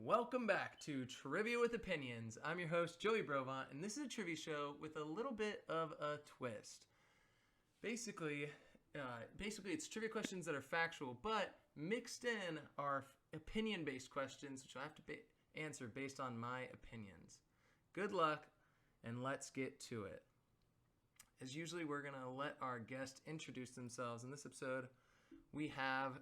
Welcome back to Trivia with Opinions. I'm your host, Joey Brovant, and this is a trivia show with a little bit of a twist. Basically, it's trivia questions that are factual, but mixed in are opinion-based questions, which I have to answer based on my opinions. Good luck, and let's get to it. As usually, we're going to let our guest introduce themselves. In this episode, we have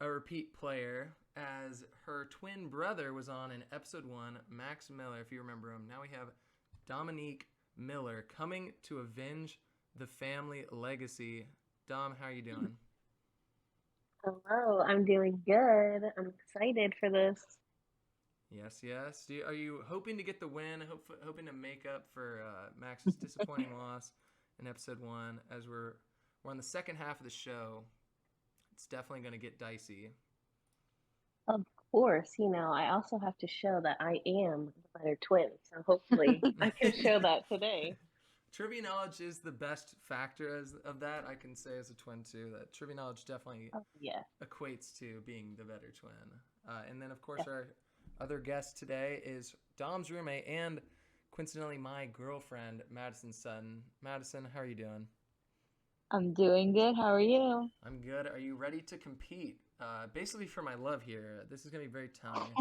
a repeat player, as her twin brother was on in episode 1, Max Miller, if you remember him. Now we have Dominique Miller coming to avenge the family legacy. Dom, how are you doing? Hello, I'm doing good. I'm excited for this. Yes. Are you hoping to get the win, hoping to make up for Max's disappointing loss in episode 1, as we're on the second half of the show? It's definitely going to get dicey. Of course, I also have to show that I am the better twin. So hopefully I can show that today. Trivia knowledge is the best factor of that. I can say as a twin too that trivia knowledge definitely Oh, yeah. equates to being the better twin. And then of course Yeah. our other guest today is Dom's roommate and coincidentally my girlfriend, Madison Sutton. Madison, how are you doing? I'm doing good. How are you? I'm good. Are you ready to compete? Basically for my love here. This is gonna be very telling.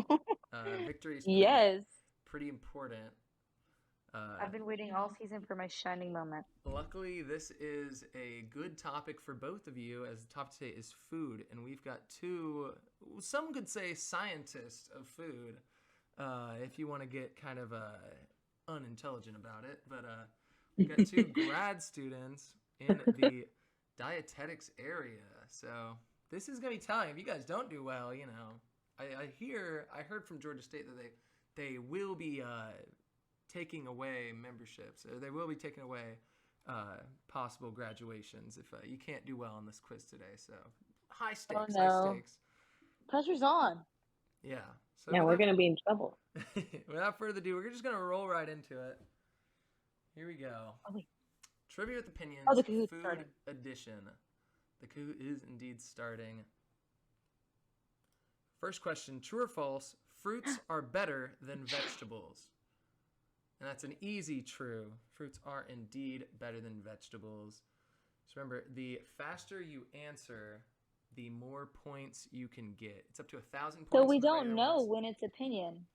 Victory is Yes. pretty important. I've been waiting all season for my shining moment. Luckily, this is a good topic for both of you, as the topic today is food, and we've got two, some could say scientists of food, if you want to get kind of unintelligent about it, but we've got two grad students in the dietetics area, so this is going to be telling. If you guys don't do well, I heard from Georgia State that they will be taking away memberships, or they will be taking away possible graduations if you can't do well on this quiz today. So high Oh stakes, high no. stakes. Pressure's on. Yeah. So Yeah, we're gonna be in trouble. without further ado, we're just gonna roll right into it. Here we go. Oh wait. Trivia with Oh, Opinions, the Kahoot's Food starting. Edition. The Kahoot is indeed starting. First question: True or false? Fruits are better than vegetables. And that's an easy true. Fruits are indeed better than vegetables. So remember, the faster you answer, the more points you can get. It's up to 1,000 So points we in the don't regular know ones. when it's opinion.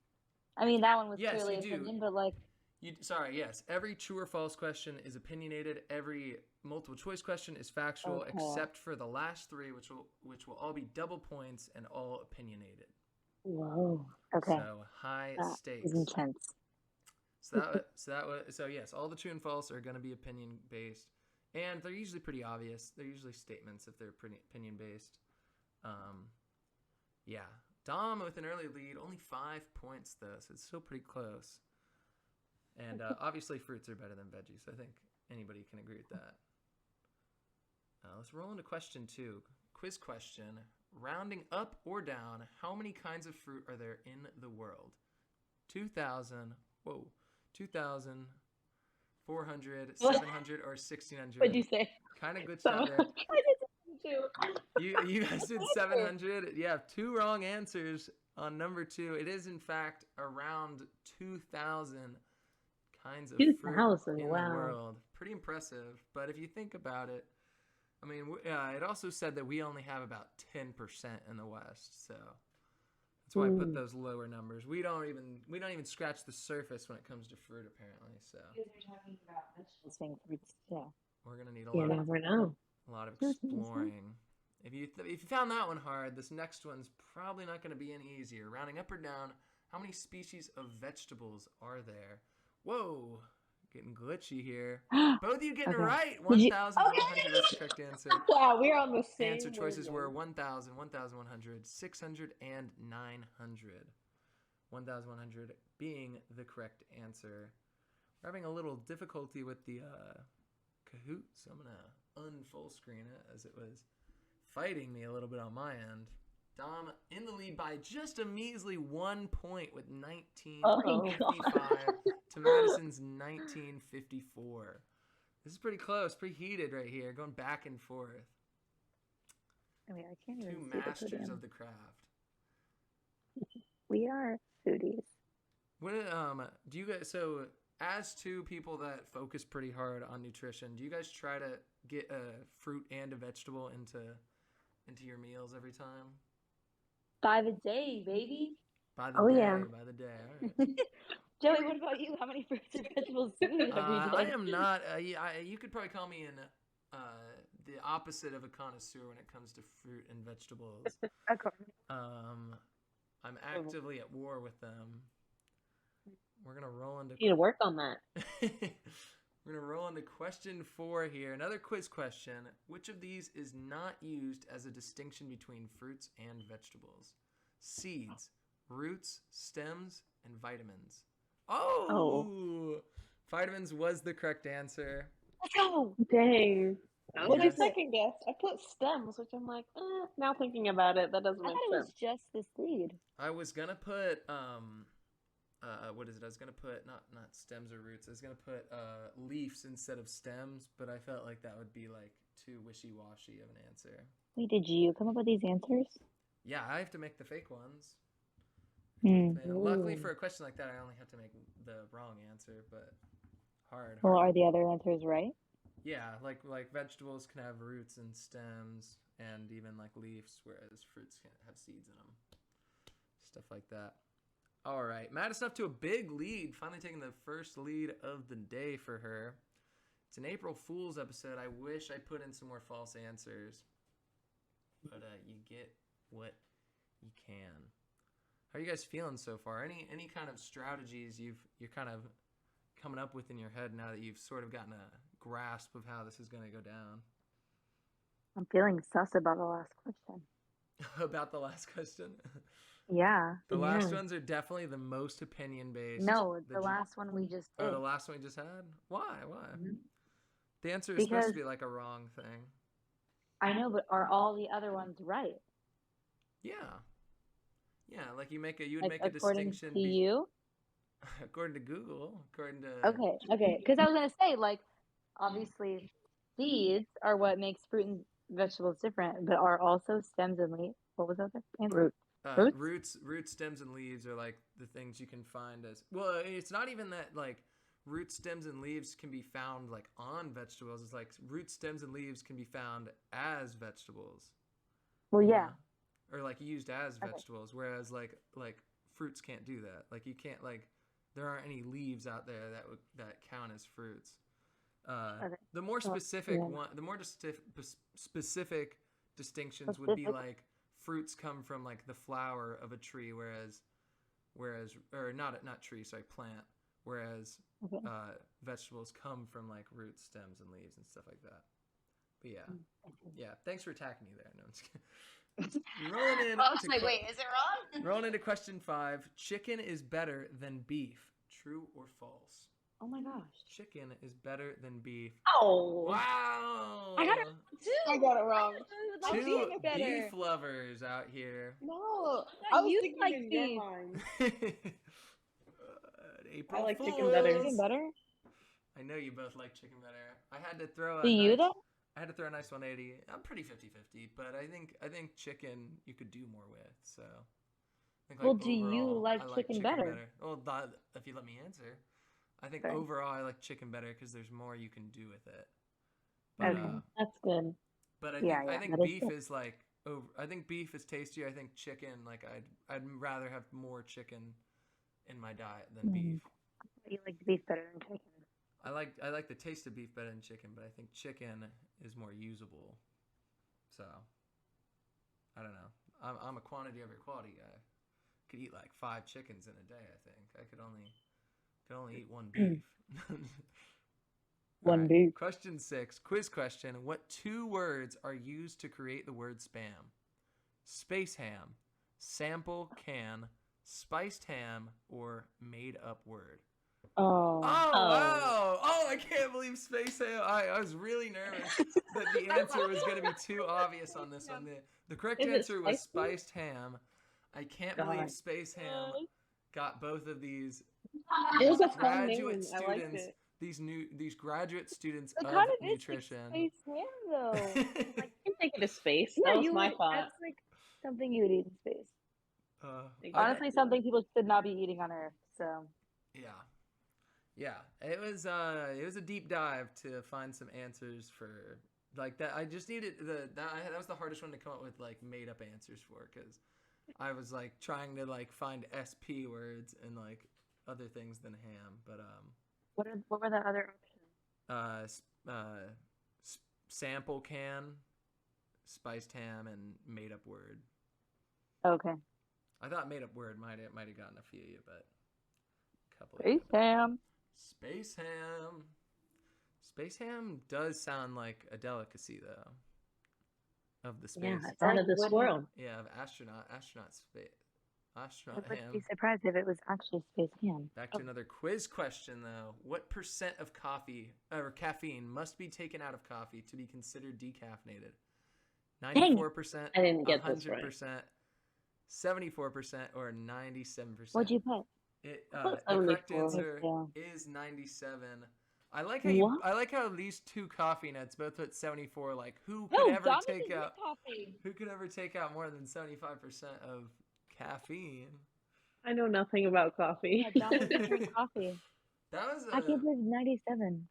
I mean, that one was Yes, clearly you do. opinion, but like, Yes. Every true or false question is opinionated. Every multiple choice question is factual, okay. except for the last three, which will all be double points and all opinionated. Whoa. Okay. So high That is stakes. intense. So yes, all the true and false are going to be opinion based, and they're usually pretty obvious. They're usually statements if they're pretty opinion based. Yeah, Dom with an early lead, only 5 points though, so it's still pretty close. And obviously, fruits are better than veggies. I think anybody can agree with that. Let's roll into question 2. Quiz question: rounding up or down, how many kinds of fruit are there in the world? 2,000. Whoa. 2,000, 400, What? 700, or What'd 1,600. you say? Kind of glitched out there. 700. I did too. You guys did 700. You have 2 wrong answers on number 2. It is, in fact, around 2,000 kinds of fruit 2000. in the Wow. world. Pretty impressive. But if you think about it, I mean, it also said that we only have about 10% in the West, so that's why I put Hmm. those lower numbers. We don't even scratch the surface when it comes to fruit, apparently. So Because you're talking about vegetables being fruits. Yeah. we're gonna need You never know. a lot of exploring. If you found that one hard, this next one's probably not going to be any easier. Rounding up or down, how many species of vegetables are there? Whoa, getting glitchy here. Both of you getting it Okay. right. Did you? 1,100 was the correct answer. Wow, we're on the Answer same choices were wavelength. 1,000, 1,100, 600, and 900. 1,100 being the correct answer. We're having a little difficulty with the Kahoot, so I'm going to unfull screen it as it was fighting me a little bit on my end. Dom in the lead by just a measly 1 point with Oh my god. 1955 to Madison's 1954. This is pretty close, pretty heated right here, going back and forth. I mean, I can't Two even see the masters of podium. the craft. We are foodies. What do you guys? So, as two people that focus pretty hard on nutrition, do you guys try to get a fruit and a vegetable into your meals every time? 5 a day, baby. By the Oh, day, yeah. by the day. All right. Joey, what about you? How many fruits and vegetables do you eat every day? I am not. You could probably call me the opposite of a connoisseur when it comes to fruit and vegetables. Okay. I'm actively at war with them. We're gonna roll into. You need to work on that. We're gonna roll into question 4 here. Another quiz question. Which of these is not used as a distinction between fruits and vegetables? Seeds, roots, stems, and vitamins. Oh! Vitamins was the correct answer. Let's go. Dang. That was my Yes. second guess. I put stems, which I'm like, now thinking about it, that doesn't I make thought it was sense. just the seed. I was gonna put what is it? I was gonna put not stems or roots. I was gonna put leaves instead of stems, but I felt like that would be like too wishy-washy of an answer. Wait, did you come up with these answers? Yeah, I have to make the fake ones. Hmm. Luckily Ooh. for a question like that, I only have to make the wrong answer, but hard. Well, are the other answers right? Yeah, like vegetables can have roots and stems, and even like leaves, whereas fruits can't have seeds in them. Stuff like that. All right, Madison up to a big lead, finally taking the first lead of the day for her. It's an April Fool's episode. I wish I put in some more false answers, but you get what you can. How are you guys feeling so far? Any kind of strategies you're kind of coming up with in your head now that you've sort of gotten a grasp of how this is going to go down? I'm feeling sus about the last question. About the last question? Yeah. The last Yeah. ones are definitely the most opinion based. No, the last one we just did. Oh, the last one we just had? Why? Mhm. The answer is supposed to Because- be like a wrong thing. I know, but are all the other ones right? Yeah. Yeah, like you would Like, make a according distinction. to you? According to Google, according to Okay. Because I was gonna say, like, obviously, seeds are what makes fruit and vegetables different, but are also stems and leaves. What was the other answer? Roots? roots, stems, and leaves are like the things you can find as well. It's not even that like roots, stems, and leaves can be found like on vegetables. It's like roots, stems, and leaves can be found as vegetables. Well, you yeah. know? Or like used as Okay. vegetables, whereas like fruits can't do that. Like you can't there aren't any leaves out there that count as fruits. Okay. The more specific yeah. one, the more specific distinctions would be like fruits come from like the flower of a tree, whereas or not tree, sorry, plant, whereas Okay. vegetables come from like roots, stems, and leaves and stuff like that. But yeah. Thanks for attacking me there. No, I'm just kidding. Rolling in. I was like, wait, is it wrong? Rolling into question 5. Chicken is better than beef. True or false? Oh my gosh. Chicken is better than beef. Oh, Wow. I got it I got it wrong. Two beef lovers out here. No, I I was you thinking like in your beef. mind. April I like chicken Fools. better. Chicken better? I know you both like chicken better. I had to throw Do you though? I had to throw a nice 180. I'm pretty 50-50, but I think chicken you could do more with. So, I think, Well, do you overall, like I chicken better? Well, if you let me answer, I think Okay. overall I like chicken better because there's more you can do with it. But, Okay. That's good. but I Yeah, think that is beef good. is like I think beef is tastier. I think chicken I'd rather have more chicken in my diet than beef. You like beef better than chicken. I like the taste of beef better than chicken, but I think chicken is more usable. So I don't know. I'm a quantity over quality guy. Could eat like 5 chickens in a day. I think I could only eat 1 beef. One Alright, beef. Question 6, quiz question. What 2 words are used to create the word spam? Space ham, sample can, spiced ham, or made up word? Oh. Oh, wow. Oh, I can't believe Space Ham. I was really nervous that the answer was going to be too obvious on this one. The correct Is it answer was spicy? spiced ham. I can't God. believe Space Ham got both of these It was a fun graduate name. I liked students, it. these graduate students It of kind of is like nutrition. Space Ham, though. I can take it to space. Yeah, That was my thought. That's like something you would eat in space. Honestly, something people should not be eating on Earth. So. Yeah. It was a deep dive to find some answers for like that. I just needed that was the hardest one to come up with like made up answers for because I was like trying to like find SP words and like other things than ham. But what were the other options? Sample can, spiced ham, and made up word. Okay. I thought made up word might have gotten a few, but a couple. Space ham. Space ham. Space ham does sound like a delicacy though. Of the space. Yeah, it's out of this world. Yeah, of astronaut space. I would Ham. be surprised if it was actually space ham. Back to another quiz question, though. What percent of coffee or caffeine must be taken out of coffee to be considered decaffeinated? 94%, I didn't get 100%, this right. 74%, or 97%? What'd you put? The correct answer is 97. I like how these two coffee nuts both put 74. Like who could ever take out more than 75% of caffeine? I know nothing about coffee. Yeah, John doesn't drink coffee. I can't believe 97.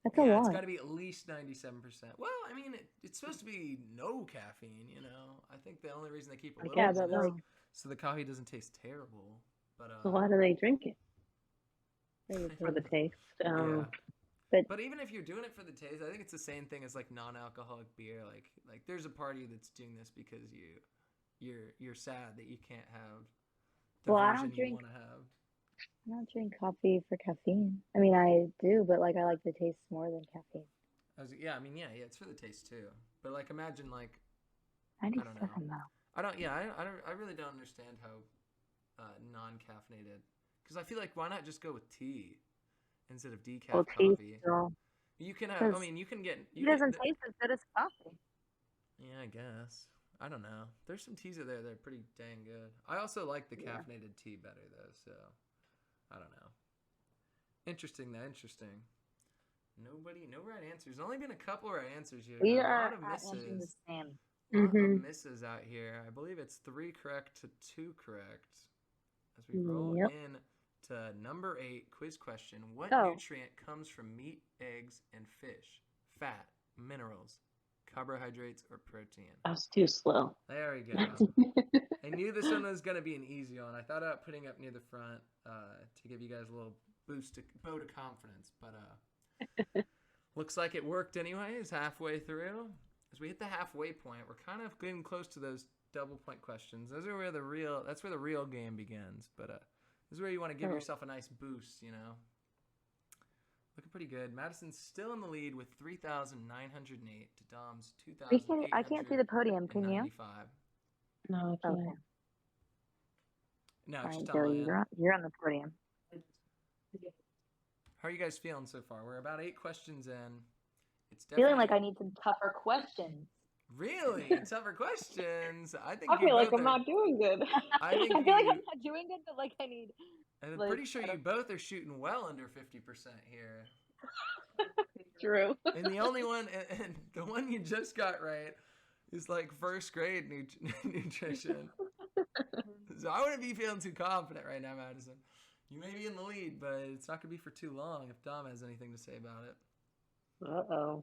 That's a lot. It's got to be at least 97%. Well, I mean, it's supposed to be no caffeine, you know. I think the only reason they keep a little is so the coffee doesn't taste terrible. But so why do they drink it? For the taste. But even if you're doing it for the taste, I think it's the same thing as like non-alcoholic beer. Like there's a party that's doing this because you're sad that you can't have the version you want to have. I don't drink coffee for caffeine. I mean, I do, but like I like the taste more than caffeine. It's for the taste too. But like imagine like 97 I don't know. Though. I really don't understand how non-caffeinated, because I feel like why not just go with tea instead of decaf coffee? You can have. I mean, you can get. It doesn't taste as good as coffee. Yeah, I guess. I don't know. There's some teas out there that are pretty dang good. I also like the caffeinated tea better though. So I don't know. Interesting. No right answers. There's only been a couple right answers here. We a are lot of misses. The same. A lot of misses out here. I believe it's 3 correct to 2 correct. As we roll in to number 8 quiz question. What nutrient comes from meat, eggs, and fish? Fat, minerals, carbohydrates, or protein? I was too slow. There we go. I knew this one was going to be an easy one. I thought about putting it up near the front to give you guys a little vote of confidence. But looks like it worked anyways halfway through. As we hit the halfway point, we're kind of getting close to those double point questions. That's where the real game begins. But this is where you want to give yourself a nice boost, you know. Looking pretty good. Madison's still in the lead with 3,908 to Dom's 2,895. I can't see the podium. Can you? No, I can't. Okay. No, it's just Joey, you're on the podium. How are you guys feeling so far? We're about 8 questions in. It's feeling like I need some tougher questions. Really? Tougher questions? I feel like I'm not doing good. I feel like I'm not doing good, but like I need... I'm pretty sure you both are shooting well under 50% here. True. And the only one, and the one you just got right is like first grade nutrition. So I wouldn't be feeling too confident right now, Madison. You may be in the lead, but it's not going to be for too long if Dom has anything to say about it. Uh-oh.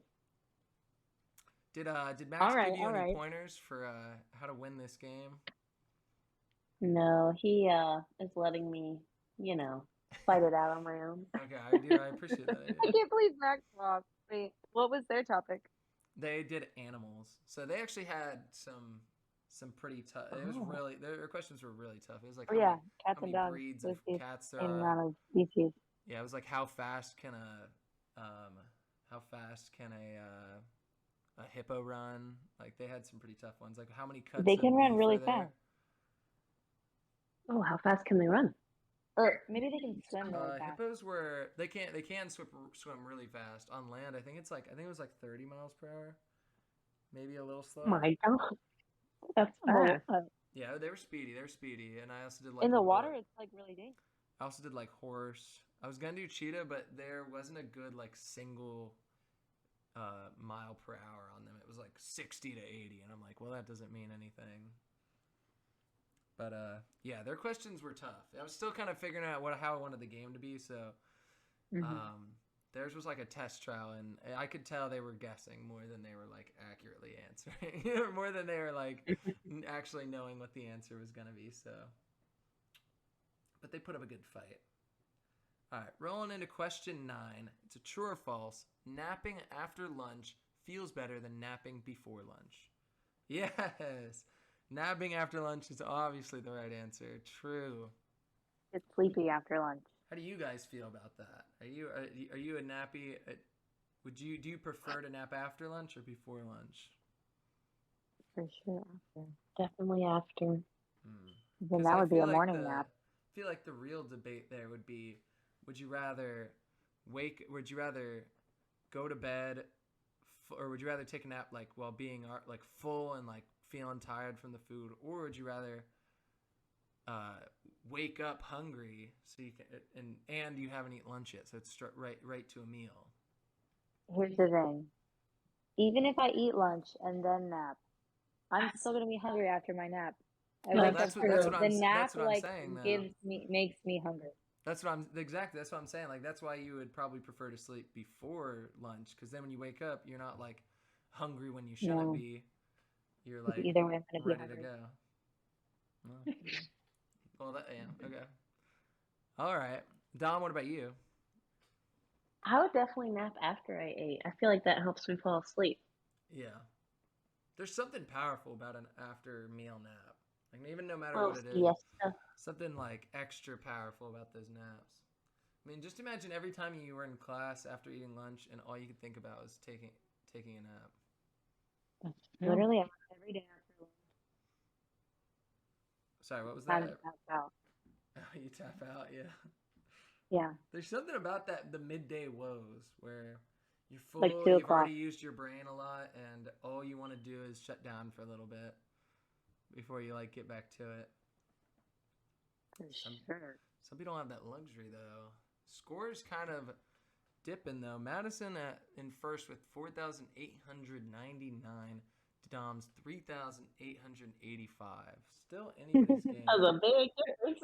Did Max give you any pointers for how to win this game? No, he is letting me, fight it out on my own. Okay, I appreciate that. I can't believe Max lost. Wait, what was their topic? They did animals. So they actually had some pretty tough. It was really their questions were really tough. It was like cats and dogs. Breeds of cats there are. Amount of species. Yeah, it was like how fast can a hippo run? Like they had some pretty tough ones. Like how many cuts? They can run really fast. Oh, how fast can they run? Or maybe they can swim really fast. Hippos they can swim really fast on land. I think it was like 30 miles per hour, maybe a little slower. My God, that's fast. Yeah, they were speedy, and I also did like in the water. It's like really dangerous. I also did like horse. I was gonna do cheetah, but there wasn't a good like single mile per hour on them. It was like 60 to 80, and I'm like, well, that doesn't mean anything. But yeah, their questions were tough. I was still kind of figuring out how I wanted the game to be. So theirs was like a test trial, and I could tell they were guessing more than they were like accurately answering, more than they were like actually knowing what the answer was gonna be. So, but they put up a good fight. All right, rolling into question 9. It's a true or false. Napping after lunch feels better than napping before lunch. Yes. Napping after lunch is obviously the right answer. True. It's sleepy after lunch. How do you guys feel about that? Are you a nappy? Do you prefer to nap after lunch or before lunch? For sure after. Definitely after. Then that would be a morning nap. I feel like the real debate there would be, would you rather go to bed, or would you rather take a nap like while being like full and like feeling tired from the food, or would you rather wake up hungry so you can and you haven't eaten lunch yet, so it's right to a meal? Here's the thing. Even if I eat lunch and then nap, I'm still gonna be hungry after my nap. That's what I'm saying. Makes me hungry. That's what I'm saying. Like, that's why you would probably prefer to sleep before lunch, because then when you wake up, you're not like hungry when you shouldn't be. You're like either way, I'm gonna ready be to go. Well, okay. All right, Dom. What about you? I would definitely nap after I ate. I feel like that helps me fall asleep. Yeah. There's something powerful about an after meal nap. Like, even no matter what it is, yes. Something like extra powerful about those naps. I mean, just imagine every time you were in class after eating lunch and all you could think about was taking a nap. Literally every day after lunch. Sorry, what was Time that? to tap out. You tap out, yeah. Yeah. There's something about the midday woes where you're full, like 2 you've o'clock. already used your brain a lot, and all you want to do is shut down for a little bit before you like get back to it. For sure. Some people don't have that luxury though. Scores kind of dipping though. Madison in first with 4,899 to Dom's 3,885. Still anybody's game. That was a big difference.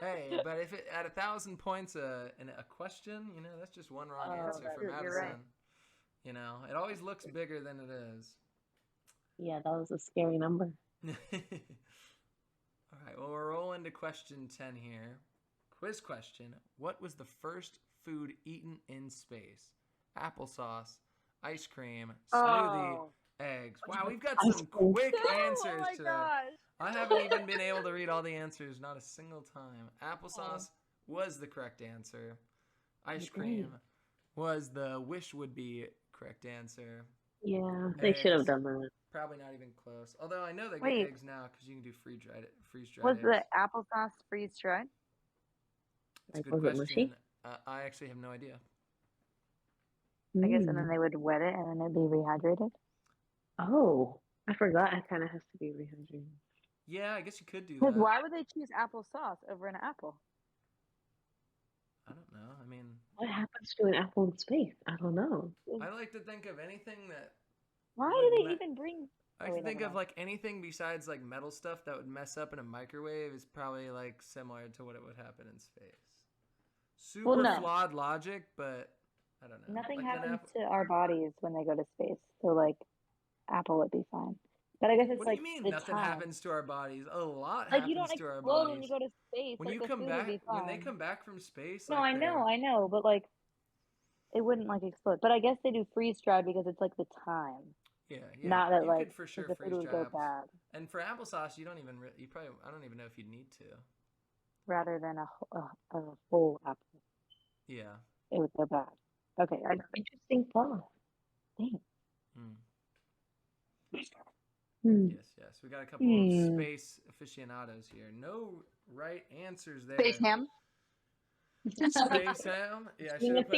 Hey, but if at 1,000 points in a question, that's just one wrong answer for Madison. You're right. It always looks bigger than it is. Yeah, that was a scary number. All right, well, we're rolling to question 10 here. Quiz question. What was the first food eaten in space? Applesauce, ice cream, smoothie, eggs. Wow, we've got some quick answers today. Gosh. I haven't even been able to read all the answers, not a single time. Applesauce was the correct answer. Ice cream was the wish would be correct answer. Yeah, they should have done that. Probably not even close. Although I know they get eggs now because you can do freeze-dried Was eggs. the applesauce freeze-dried? That's a good question. I actually have no idea. I guess, and then they would wet it, and then it'd be rehydrated. Oh, I forgot. It kind of has to be rehydrated. Yeah, I guess you could do that. Because why would they choose applesauce over an apple? I don't know. I mean, what happens to an apple in space? I don't know. I like to think of anything that. Why do they even bring? I can think of like anything besides like metal stuff that would mess up in a microwave is probably like similar to what it would happen in space. Super flawed logic, but I don't know. Nothing like happens to our bodies when they go to space, so like apple would be fine. But I guess it's what like do you mean the nothing time. happens to our bodies? A lot like happens you don't to our explode bodies. when you go to space. When like, you the come food back, would be fine. when they come back from space, no, like I know, but like it wouldn't like explode. But I guess they do freeze dry because it's like the time. Yeah. Not that you like could for sure the food would go bad. And for applesauce, you probably I don't even know if you'd need to. Rather than a whole apple. Yeah. It would go bad. Okay, I know. Interesting thought. Thanks. Yes. We got a couple of space aficionados here. No right answers there. Space ham. Space ham. Yeah, I should have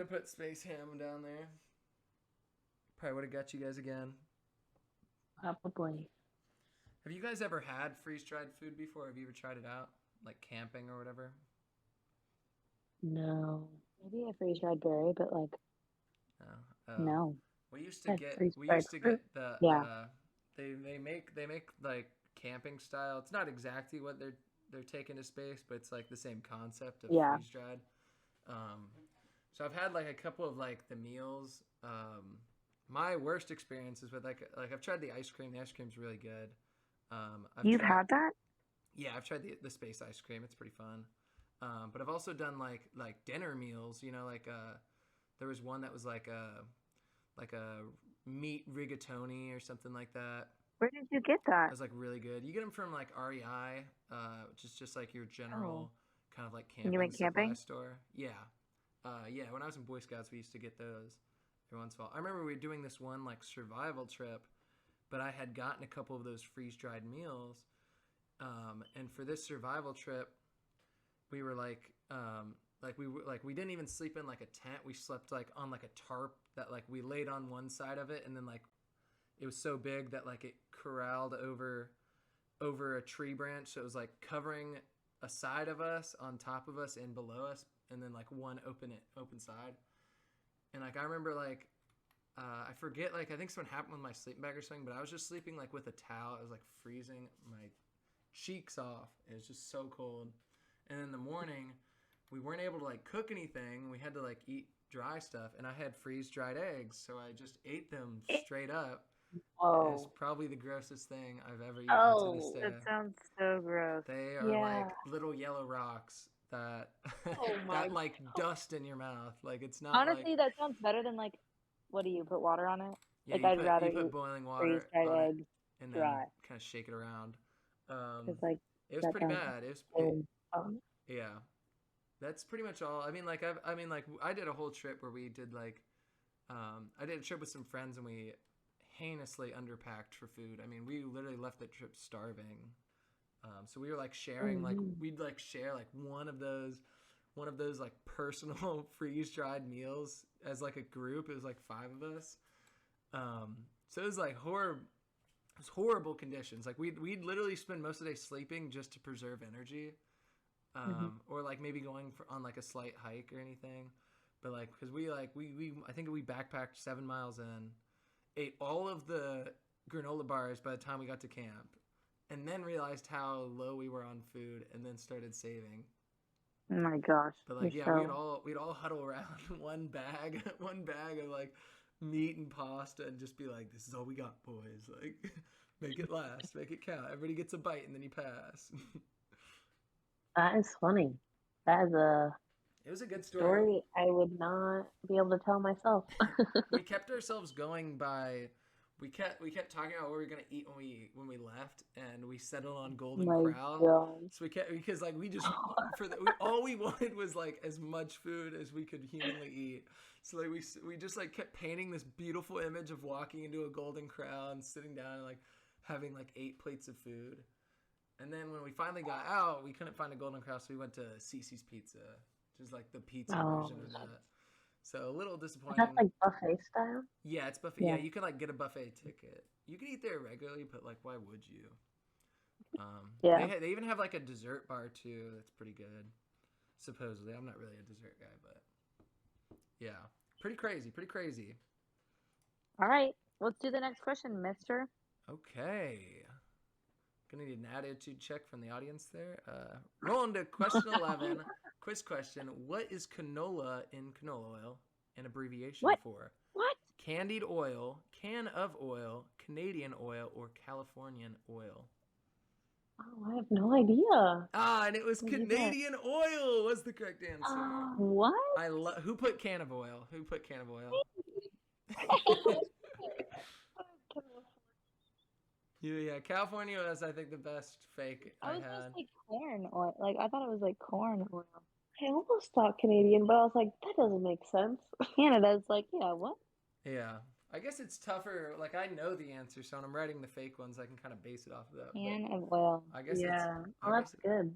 put space ham down there. Probably would have got you guys again. Probably. Have you guys ever had freeze-dried food before? Have you ever tried it out, like camping or whatever? No. Maybe a freeze-dried berry, but like no. We used to get the they make like camping style. It's not exactly what they're taking to space, but it's like the same concept of Yeah. freeze dried. So I've had like a couple of like the meals. My worst experiences with like I've tried the ice cream. The ice cream's really good. You've had that? Yeah, I've tried the space ice cream. It's pretty fun. But I've also done like dinner meals. You know, like there was one that was like a meat rigatoni or something like that. Where did you get that? It was like really good. You get them from like REI, which is just like your general kind of like camping supply store. Yeah. Yeah, when I was in Boy Scouts, we used to get those every once in a while. I remember we were doing this one like survival trip, but I had gotten a couple of those freeze-dried meals. And for this survival trip, we were we didn't even sleep in like a tent. We slept like on like a tarp that like we laid on one side of it, and then like it was so big that like it corralled over a tree branch. So it was like covering a side of us, on top of us, and below us, and then like one open side. And like I remember like I forget, like I think something happened with my sleeping bag or something, but I was just sleeping like with a towel. I was like freezing my cheeks off. It was just so cold. And in the morning, we weren't able to like cook anything. We had to like eat dry stuff, and I had freeze-dried eggs, so I just ate them straight up. Oh, it's probably the grossest thing I've ever eaten to this day. That sounds so gross. They are like little yellow rocks that that like dust in your mouth. Like it's not. Honestly, that sounds better than like. What do you put water on it? Yeah, like I'd rather you put eat boiling water freeze-dried on eggs it and then dry. kind of shake it around. Like it was pretty bad. Yeah. That's pretty much all. I mean, I did a whole trip where we did like, I did a trip with some friends and we heinously underpacked for food. I mean, we literally left the trip starving. So we were like sharing, like we'd like share like one of those like personal freeze-dried meals as like a group. It was like 5 of us. So it was like horrible conditions. Like we'd literally spend most of the day sleeping just to preserve energy. Or like maybe going on like a slight hike or anything, but like because we I think we backpacked 7 miles in, ate all of the granola bars by the time we got to camp, and then realized how low we were on food, and then started saving. Oh my gosh! But like we'd all huddle around one bag of like meat and pasta, and just be like, "This is all we got, boys. Like, make it last, make it count. Everybody gets a bite, and then you pass." That is funny. It was a good story I would not be able to tell myself. We kept ourselves going by we kept talking about what we were gonna eat when we left, and we settled on Golden Corral. God. So we kept, because like we just all we wanted was like as much food as we could humanly eat. So like we just like kept painting this beautiful image of walking into a Golden Corral and sitting down and like having like 8 plates of food. And then when we finally got out, we couldn't find a Golden Corral, so we went to Cece's Pizza, which is like the pizza version of that. So a little disappointing. Is that like buffet style? Yeah, it's buffet. Yeah, you can like get a buffet ticket. You can eat there regularly, but like, why would you? They even have like a dessert bar too. That's pretty good. Supposedly, I'm not really a dessert guy, but yeah, pretty crazy. All right, let's do the next question, Mister. Okay. Gonna need an attitude check from the audience there. Roll into question 11. Quiz question: what is canola in canola oil an abbreviation for? What? Candied oil, can of oil, Canadian oil, or Californian oil? Oh, I have no idea. And it was Canadian oil was the correct answer. What? Who put can of oil? Who put can of oil? Yeah, California was, I think, the best fake I had. I was just like corn oil. Like I thought it was like corn oil. I almost thought Canadian, but I was like, that doesn't make sense. Canada's like, yeah, what? Yeah, I guess it's tougher. Like I know the answer, so when I'm writing the fake ones, I can kind of base it off of that. Can of oil. I guess that's good.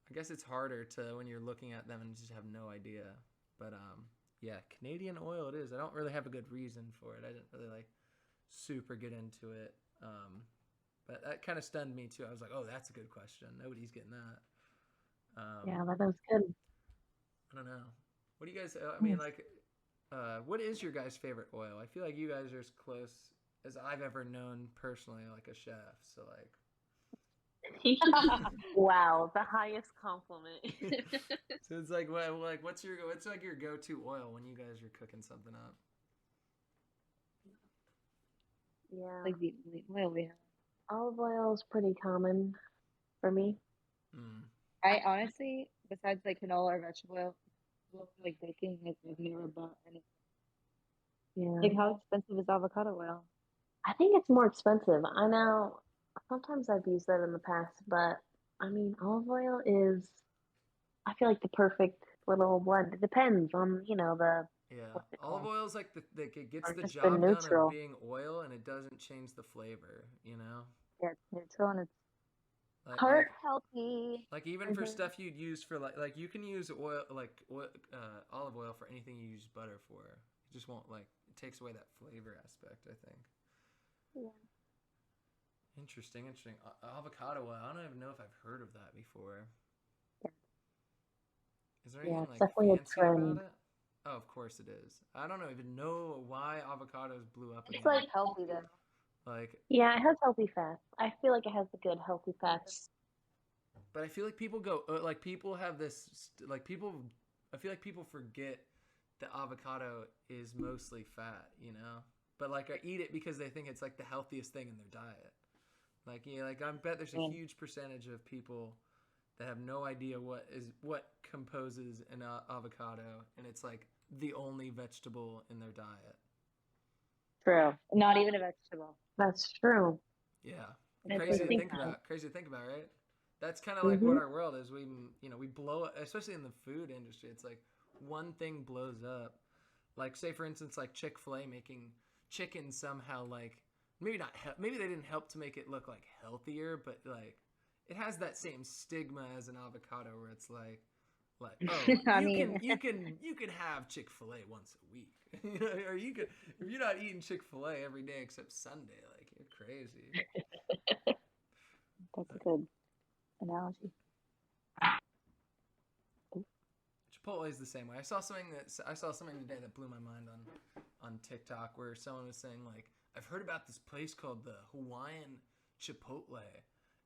I guess it's harder to when you're looking at them and just have no idea. But yeah, Canadian oil it is. I don't really have a good reason for it. I didn't really like super get into it. But that kind of stunned me too. I was like, oh, that's a good question. Nobody's getting that. Yeah, that was good. I don't know. What do you guys, I mean, like, what is your guys' favorite oil? I feel like you guys are as close as I've ever known personally, like a chef. So like, Wow, the highest compliment. So it's like what's like your go-to oil when you guys are cooking something up? Yeah, Like the oil we have. olive oil is pretty common for me. Mm. I honestly, besides like canola or vegetable oil, like baking, I've never bought any. Yeah. Like, how expensive is avocado oil? I think it's more expensive. I know sometimes I've used that in the past, but I mean, olive oil is, I feel like the perfect little blend. It depends on, Yeah, what's it olive called? oil is like it gets Or the just the job done of neutral. being oil, and it doesn't change the flavor. Yeah, it's neutral and it's Like heart like healthy. like even for stuff you'd use for like you can use olive oil for anything you use butter for. It just won't it takes away that flavor aspect, I think. Yeah. Interesting. Avocado oil. I don't even know if I've heard of that before. Yeah. Is there Yeah, anything it's like definitely a fancy about trend. it? Oh, of course it is. I don't even know why avocados blew up It's again. like healthy though. Like, Yeah, it has healthy fats. I feel like it has the good healthy fats. but I feel like people go like people have this like people. I feel like people forget that avocado is mostly fat. But like I eat it because they think it's like the healthiest thing in their diet. Like like I bet there's a Yeah. huge percentage of people that have no idea what composes an avocado, and it's like the only vegetable in their diet. True. Not even a vegetable. That's true. Yeah, It's I crazy to really think think sad. about. Crazy to think about, right? That's kind of like hmm what our world is. We blow it, especially in the food industry. It's like one thing blows up. Like say for instance, like Chick-fil-A making chicken somehow like maybe not maybe they didn't help to make it look like healthier, but like it has that same stigma as an avocado where it's like oh I you can mean, have Chick-fil-A once a week. Or you could if you're not eating Chick-fil-A every day except Sunday, like you're crazy. that's a good analogy. Chipotle is the same way. I saw something today that blew my mind on TikTok where someone was saying like I've heard about this place called the Hawaiian Chipotle,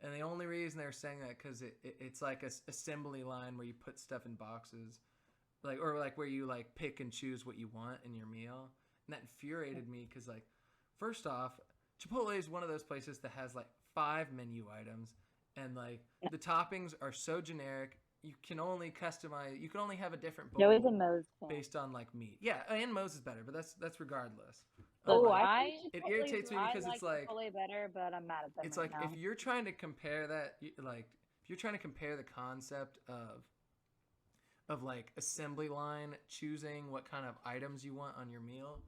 and the only reason they're saying that because it's like a assembly line where you put stuff in boxes, or where you like pick and choose what you want in your meal, and that infuriated me because like first off, Chipotle is one of those places that has like 5 menu items, and like the toppings are so generic. You can only customize. You can only have a different Joey's a bowl Moe's fan. based on like meat. Yeah, and Moe's is better, but that's regardless. Oh, Like, I it irritates me because like it's like Chipotle better, but I'm mad at them it's right like now. if you're trying to compare that, like if you're trying to compare the concept of like assembly line choosing what kind of items you want on your meal,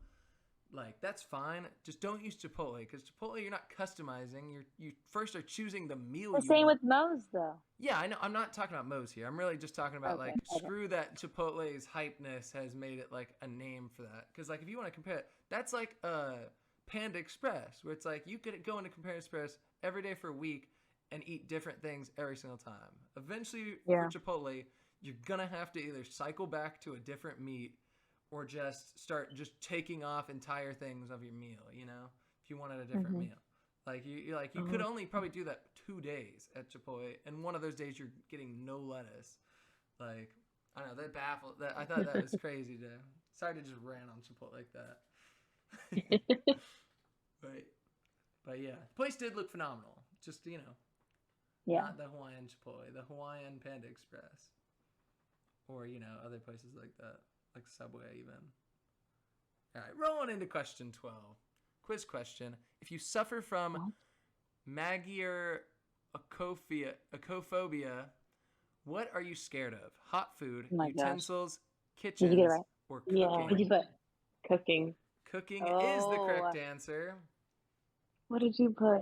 like that's fine. Just don't use Chipotle because Chipotle you're not customizing. You first are choosing the meal The you same want. with Moe's though. Yeah, I know. I'm not talking about Moe's here. I'm really just talking about Okay, like okay. screw that Chipotle's hypeness has made it like a name for that. Because like if you want to compare it, that's like Panda Express, where it's like you could go into Panda Express every day for a week and eat different things every single time. Eventually, Yeah. for Chipotle, you're gonna have to either cycle back to a different meat or just start just taking off entire things of your meal. If you wanted a different meal. Like you could only probably do that 2 days at Chipotle, and one of those days you're getting no lettuce. Like I don't know that baffled. That I thought that was crazy. Sorry to just rant on Chipotle like that. but yeah, the place did look phenomenal. Just Yeah. not the Hawaiian Chipotle, the Hawaiian Panda Express, or other places like that, like Subway even. All right, rolling into question 12. Quiz question. If you suffer from acophobia, what are you scared of? Hot food, Oh my utensils, Did you get it kitchens, right? or Yeah. cooking? What'd you put? Cooking. Cooking is the Oh. correct answer. What did you put?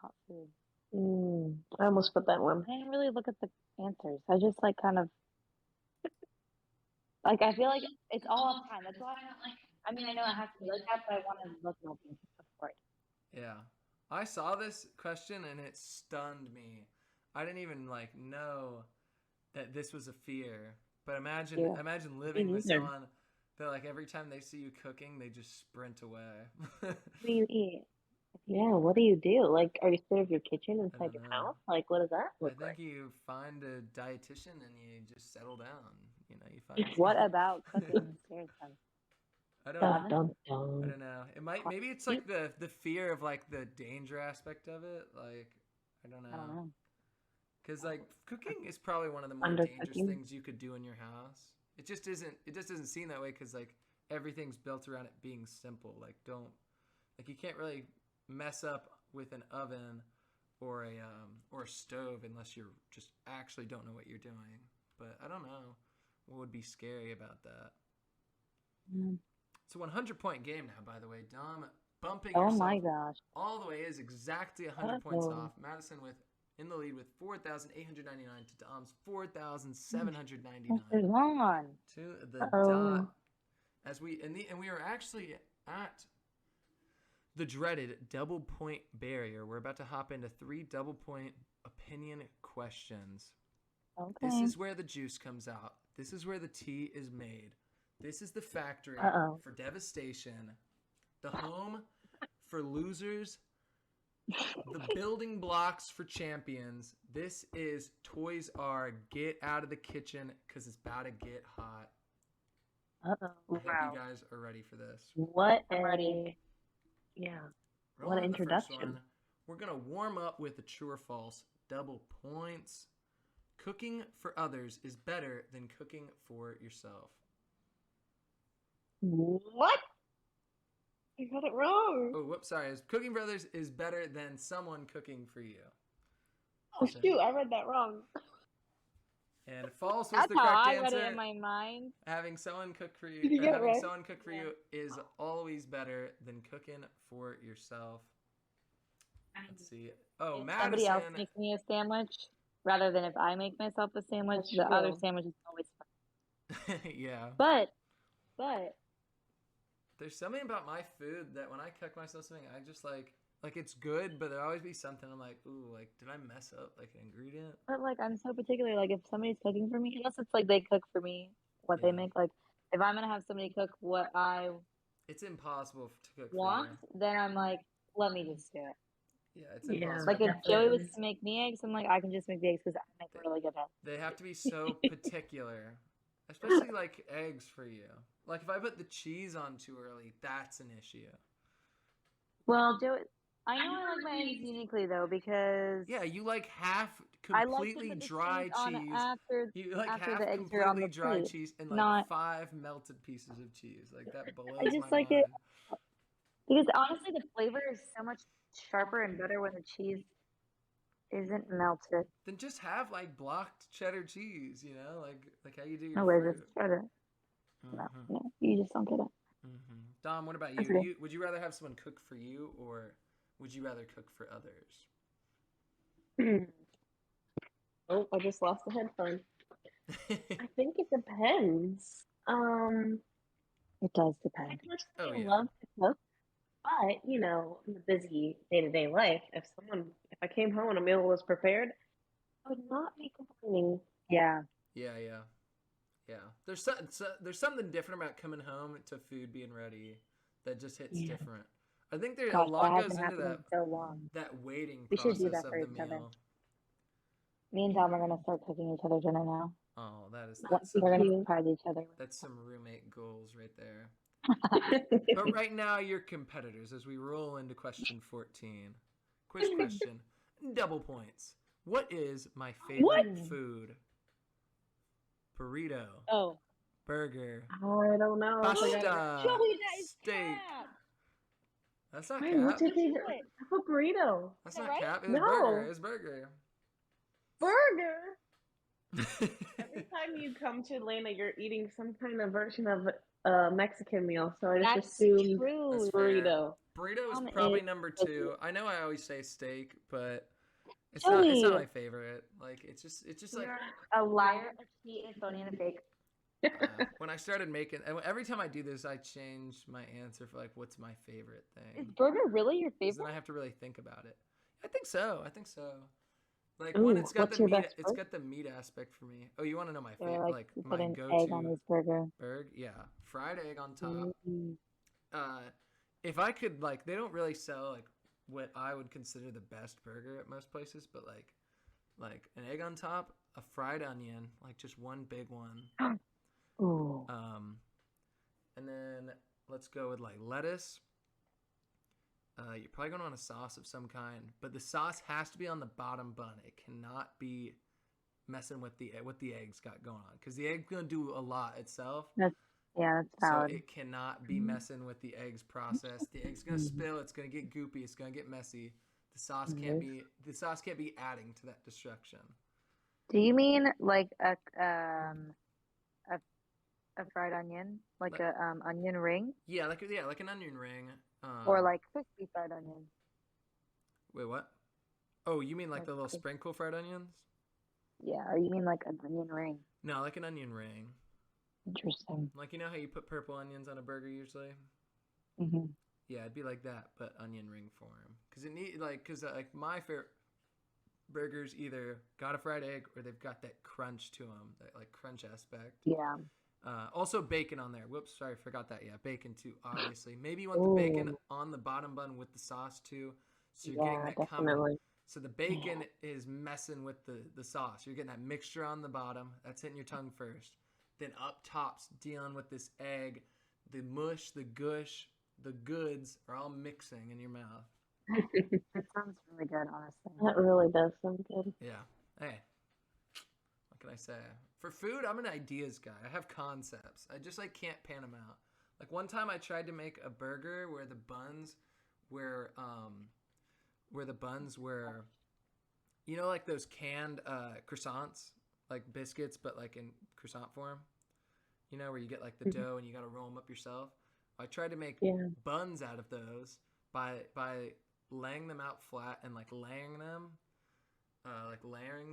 Hot food. I almost put that one. I didn't really look at the answers. I just like kind of like I feel like it's all off time. That's why I don't like. I mean, I know it has to be like that, but I want to look at the answers before. Yeah. I saw this question and it stunned me. I didn't even know that this was a fear. But imagine living with neither. someone that like every time they see you cooking, they just sprint away. What do you eat? Yeah, what do you do? Like, are you scared of your kitchen I inside don't your know. house? Like, what does that I look think like? you find a dietitian and you just settle down. You know, you find. What about cooking scares them? I don't Dun know. dun I dun. don't know. It might. Maybe it's like the fear of like the danger aspect of it. Like I don't I don't know. know. Because like cooking is probably one of the more dangerous Undercooking. things you could do in your house. It just isn't. It just doesn't seem that way because like everything's built around it being simple. Like you can't really mess up with an oven or a stove unless you're just actually don't know what you're doing. But I don't know what would be scary about that. Mm. It's a 100-point game now, by the way. Dom bumping Oh yourself my gosh. all the way is exactly 100 points off. Madison with in the lead with 4,899 to Dom's 4,799 Come on. to the Uh-oh. dot. As we and we are actually at the dreaded double point barrier. We're about to hop into 3 double point opinion questions. Okay. This is where the juice comes out. This is where the tea is made. This is the factory for devastation, the home for losers, the building blocks for champions. This is Toys R. Get out of the kitchen because it's about to get hot. Uh-oh. I hope you guys are ready for this. What I'm ready. Yeah. Rolling What in the first introduction. one, we're going to warm up with the true or false double points. Cooking for others is better than cooking for yourself. What? You got it wrong. Oh, whoops, sorry. Cooking for others is better than someone cooking for you. Oh, shoot, I read that wrong. And false was That's the how correct I answer. read it in my mind. Having someone cook for you, Did you get it having right? someone cook for you is always better than cooking for yourself. Let's see. Oh, If Madison. somebody else makes me a sandwich, rather than if I make myself a sandwich, That's the true. other sandwich is always fun. Yeah. But There's something about my food that when I cook myself something, I just like it's good, but there'll always be something I'm like, ooh, like did I mess up like an ingredient? but like I'm so particular. Like if somebody's cooking for me, unless it's like they cook for me what they Yeah. make. Like if I'm gonna have somebody cook what I It's impossible to cook want, for you. then I'm like, let me just do it. Yeah, it's Yeah. impossible. Like if Definitely. Joey was to make me eggs, I'm like, I can just make the eggs because I make really good eggs. They have to be so particular, especially like eggs for you. Like if I put the cheese on too early, that's an issue. Well, Joey, I know I like my eggs uniquely though because Yeah, you like half I like to completely put the dry cheese on cheese. after You like after half the eggs are on completely the dry plate, cheese and like not. 5 melted pieces of cheese. Like that blows I just my like mind. it because honestly, the flavor is so much sharper and better when the cheese isn't melted. Then just have like blocked cheddar cheese, you know, like how you do your No way, fruit. just try to. No, you just don't get it. Mm-hmm. Dom, what about That's you? okay. Would you rather have someone cook for you, or would you rather cook for others? Oh, I just lost the headphone. I think it depends. It does I depend. personally love to cook, but in the busy day-to-day life, if I came home and a meal was prepared, I would not be complaining. Yeah. Yeah. There's something different about coming home to food being ready that just hits different. I think there a lot that goes hasn't into happened in so long. that waiting We should process do that of for the each other. meal. Me and Dom are gonna start cooking each other dinner now. Oh, that's We're gonna surprise each other. That's some roommate goals right there. But right now, you're competitors as we roll into question 14. Quiz question. Double points. What is my favorite food? Burrito. Oh. Burger. I don't know. Pasta. Joey, that is Steak. cap. That's not Wait, cap. what's your favorite? Have a burrito. That's Is that not right? cap. It's No. burger. It's burger. Burger. Every time you come to Atlanta, you're eating some kind of version of a Mexican meal, so I just That's assumed true. That's fair. burrito. Burrito is Dom probably is number picky. 2. I know I always say steak, but it's Joey. not my favorite. Like it's just like You're a liar, a cheat, and phony, and a fake. when I started making, every time I do this, I change my answer for like what's my favorite Is thing. burger really your 'Cause then favorite? I have to really think about it. I think so. Like Ooh, one, it's got what's the your meat. best It's food? got the meat aspect for me. Oh, you want to know my They're favorite? like Like you put my an go-to egg on his burger. burger? Yeah, fried egg on top. Mm. If I could, like, they don't really sell like what I would consider the best burger at most places, but like an egg on top, a fried onion, like just one big one. Ooh. And then let's go with like lettuce. You're probably going to want a sauce of some kind, but the sauce has to be on the bottom bun. It cannot be messing with what the egg's got going on, because the egg's gonna do a lot itself. That's valid. So it cannot be messing with the egg's process. The egg's gonna spill. It's gonna get goopy. It's gonna get messy. The sauce can't be adding to that destruction. Do you mean like a fried onion, like a onion ring? Yeah, like an onion ring. Or like crispy fried onion. Wait, what? Oh, you mean like the little sprinkle fried onions? Yeah, or you mean like an onion ring? No, like an onion ring. Interesting. Like, you know how you put purple onions on a burger usually? Mm-hmm. Yeah, it'd be like that, but onion ring form. Because my favorite burgers either got a fried egg or they've got that crunch to them, that like crunch aspect. Yeah. Also bacon on there. Whoops, sorry, forgot that. Yeah, bacon too, obviously. Maybe you want the bacon on the bottom bun with the sauce too, so you're getting that definitely. So the bacon is messing with the sauce. You're getting that mixture on the bottom. That's hitting your tongue first. Then up top's dealing with this egg. The mush, the gush, the goods are all mixing in your mouth. That sounds really good, honestly. That really does sound good. Yeah. Hey, what can I say? For food, I'm an ideas guy. I have concepts. I just can't pan them out. Like one time I tried to make a burger where the buns were you know, like those canned croissants, like biscuits, but like in croissant form. You know, where you get like the dough and you got to roll them up yourself. I tried to make buns out of those by laying them out flat and like layering them.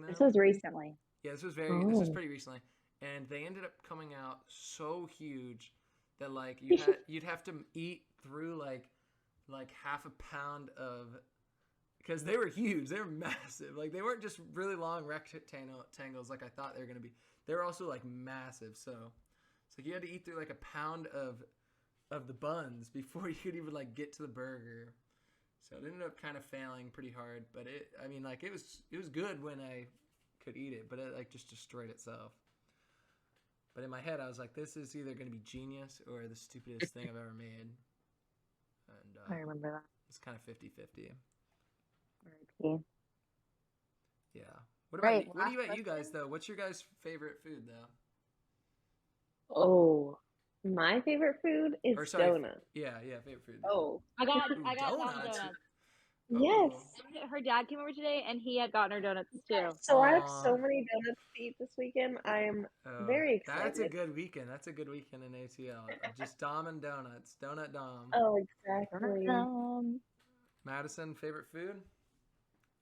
This was recently. Yeah, this was pretty recently, and they ended up coming out so huge that like you'd have to eat through like half a pound of, because they were huge, they were massive. Like they weren't just really long rectangles like I thought they were gonna be. They were also like massive, so you had to eat through like a pound of the buns before you could even like get to the burger. So it ended up kind of failing pretty hard, but it was good when I could eat it, but it like just destroyed itself. But in my head, I was like, this is either going to be genius or the stupidest thing I've ever made. And I remember that. It's kind of 50-50. R.I.P. Yeah. What about you guys though? What's your guys' favorite food though? Oh, my favorite food is donuts. Yeah, favorite food. Oh, I got donuts. Yes. Her dad came over today, and he had gotten her donuts too. So I have so many donuts to eat this weekend. I'm very excited. That's a good weekend. That's a good weekend in ATL. Just Dom and donuts. Donut Dom. Oh, exactly. Madison, favorite food?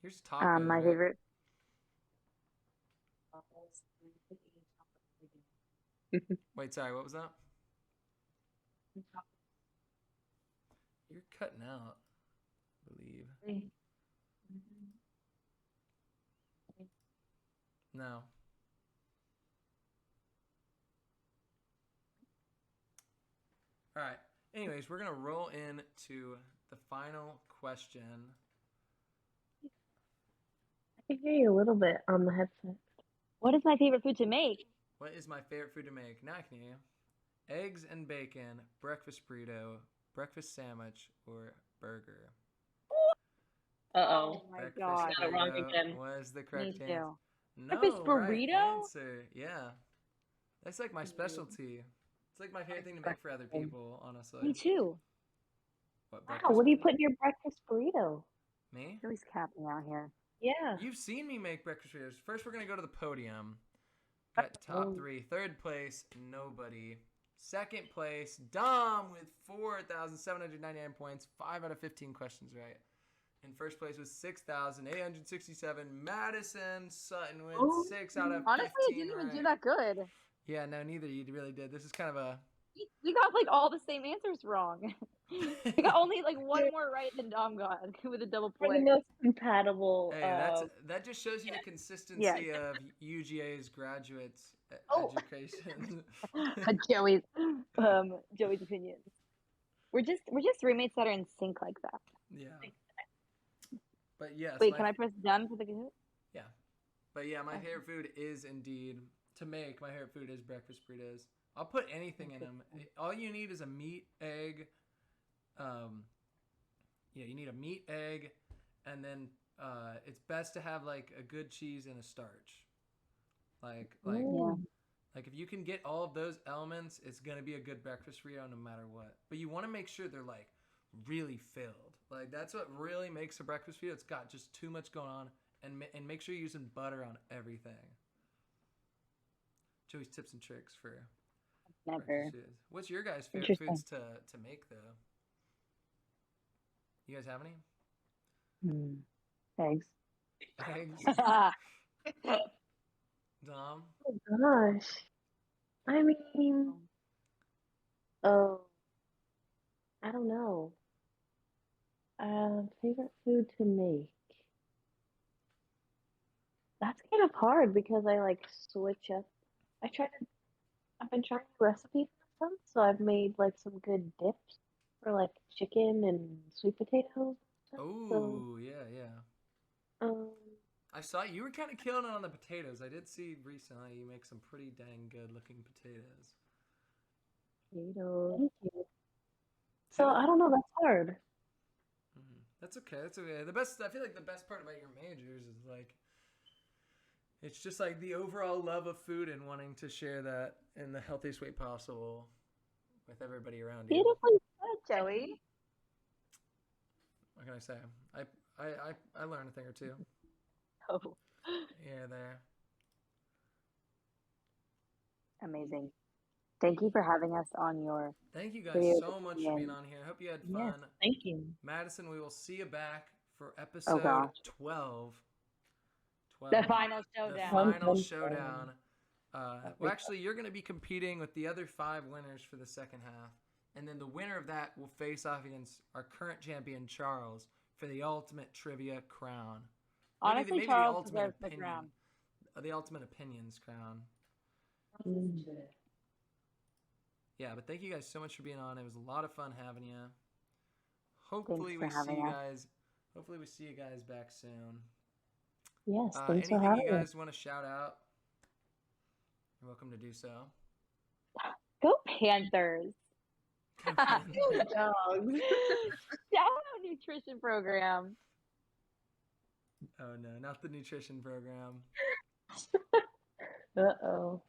Here's tacos. My favorite. Wait, sorry, what was that? You're cutting out, I believe. No. All right. Anyways, we're going to roll into the final question. I can hear you a little bit on the headset. What is my favorite food to make? What is my favorite food to make? Now I can hear you. Eggs and bacon, breakfast burrito, breakfast sandwich, or burger. Uh-oh. Oh my god. Got it wrong again. Was the correct Me answer. too. No, Breakfast burrito? right answer. Yeah. That's like my specialty. It's like my favorite thing to make for other people, honestly. Me too. Wow, what do you put in your breakfast burrito? Me? Always capping out here. Yeah. You've seen me make breakfast burritos. First, we're going to go to the podium. Got top three. Third place, nobody. Second place, Dom with 4,799 points. 5 out of 15 questions right. In first place was 6,867. Madison Sutton with 6 out of 15 Honestly, I didn't even do that good. Yeah, no, neither. You really did. This is kind of a... We got like all the same answers wrong. We got only like one more right than Dom got with a double We're point. the most compatible. Hey, that just shows you the consistency of UGA's graduates education. Joey's opinions. We're just roommates that are in sync like that. Yeah. But yes. Wait, can I press done for the Kahoot? Yeah. But yeah, my favorite food is indeed to make. My favorite food is breakfast burritos. I'll put anything in them. All you need is a meat, egg. You need a meat, egg, and then it's best to have like a good cheese and a starch. Like if you can get all of those elements, it's gonna be a good breakfast burrito no matter what. But you want to make sure they're like really filled. Like that's what really makes a breakfast burrito. It's got just too much going on, and make sure you're using butter on everything. Joey's tips and tricks for never. What's your guys' favorite foods to make though? You guys have any? Eggs. Dom? Oh gosh. I mean, I don't know. Favorite food to make. That's kind of hard because I like switch up. I've been trying recipes and stuff, so I've made like some good dips for like chicken and sweet potatoes. Oh, yeah. Um, I saw you were kind of killing it on the potatoes. I did see recently you make some pretty dang good looking potatoes. Thank you. So I don't know. That's hard. That's okay. I feel like the best part about your majors is like, it's just like the overall love of food and wanting to share that in the healthiest way possible with everybody around you. Beautifully said, Joey. What can I say? I learned a thing or two. Oh. Yeah, there. Amazing. Thank you for having us on your. Thank you guys so much for being on here. I hope you had fun. Yes, thank you. Madison, we will see you back for episode 12. The Final Showdown. The Final Showdown. Well, actually, you're going to be competing with the other 5 winners for the second half. And then the winner of that will face off against our current champion, Charles, for the ultimate trivia crown. Honestly, maybe Charles deserves the crown. The ultimate opinions crown. Yeah, but thank you guys so much for being on. It was a lot of fun having you. Hopefully we see you guys. Hopefully we see you guys back soon. Yes, thanks for having Anything you guys want to shout out? You're welcome to do so. Go Panthers. Go Dogs. Shout out nutrition program. Oh no, not the nutrition program. Uh-oh.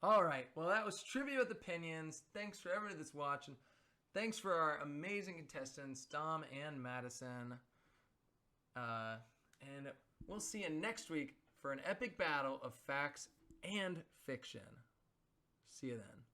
All right. Well, that was Trivia with Opinions. Thanks for everybody that's watching. Thanks for our amazing contestants, Dom and Madison. And we'll see you next week for an epic battle of facts and fiction. See you then.